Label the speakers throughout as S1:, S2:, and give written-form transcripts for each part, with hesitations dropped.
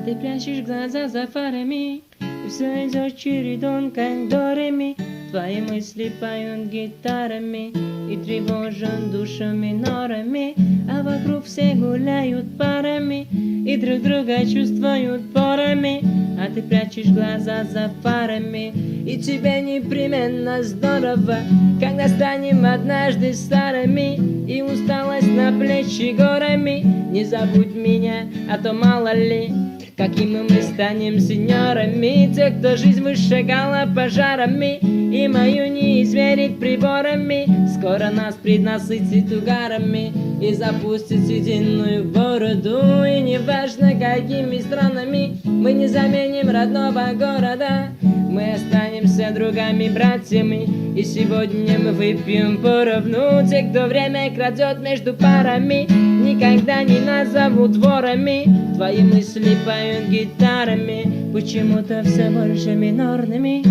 S1: А ты прячешь глаза за фарами, и все идет чередом, как до ре ми. Твои мысли поют гитарами и тревожат душу минорами, а вокруг все гуляют парами и друг друга чувствуют порами. А ты прячешь глаза за фарами, и тебе непременно здорово, когда станем однажды старыми, и усталость на плечи горами. Не забудь меня, а то мало ли, какими мы станем сеньорами. Те, кто жизнь вышагала пожарами, и мою не измерить приборами. Скоро нас преднасытит угарами и запустит единую бороду. И неважно, какими странами мы не заменим родного города, мы останемся другами, братьями, и сегодня мы выпьем поровну. Те, кто время крадет между парами, никогда не назовут ворами. Твои мысли поют гитарами, почему-то все больше минорными.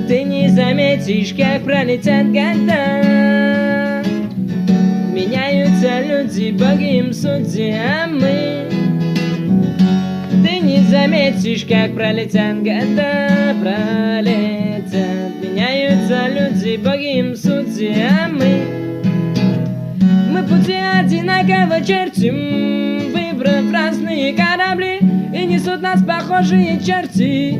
S1: Ты не заметишь, как пролетят года, меняются люди, боги им судьямы. Ты не заметишь, как пролетят года, пролетят, меняются люди, боги им судьямы. Мы пути одинаково чертим, выбрав разные корабли, и несут нас похожие черти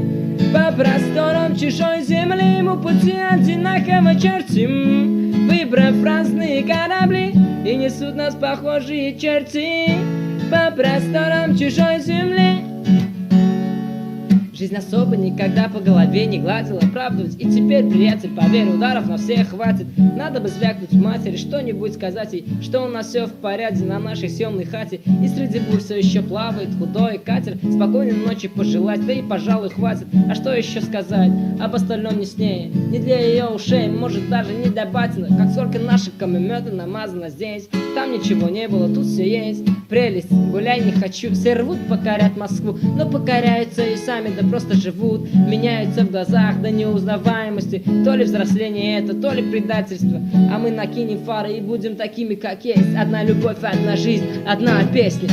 S1: по просторам чужой земли. Мы пути одинаково чертим, выбрав разные корабли, и несут нас похожие черти по просторам чужой земли. Жизнь особо никогда по голове не гладила, правда ведь? И теперь, приятель, поверь, ударов на всех хватит. Надо бы звякнуть матери, что-нибудь сказать ей, что у нас все в порядке на нашей съемной хате, и среди бурь все еще плавает худой катер. Спокойной ночи пожелать, да и, пожалуй, хватит. А что еще сказать об остальном не с ней? Не для ее ушей, может даже не для батина. Как сколько наших камеметов намазано здесь. Там ничего не было, тут все есть. Прелесть, гуляй не хочу. Все рвут покорять Москву, но покоряются и сами, да просто живут. Меняются в глазах до неузнаваемости. То ли взросление это, то ли предательство. А мы накинем фары и будем такими, как есть. Одна любовь, одна жизнь, одна песня.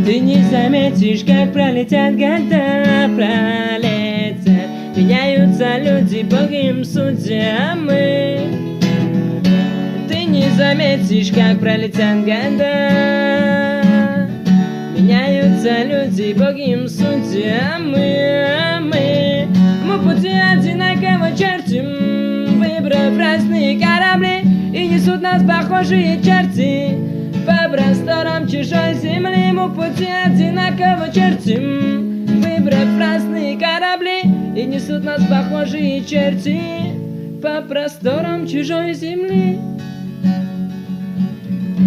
S1: Ты не заметишь, как пролетят года, пролетят, меняются люди, боги им судьямы. Ты не заметишь, как пролетят года, меняются люди, боги им судьямы. Мы пути одинаково чертим, выбрав разные корабли, и несут нас похожие черти по просторам чужой земли. Мы пути одинаково чертим, выбрав разные корабли, и несут нас похожие черти по просторам чужой земли.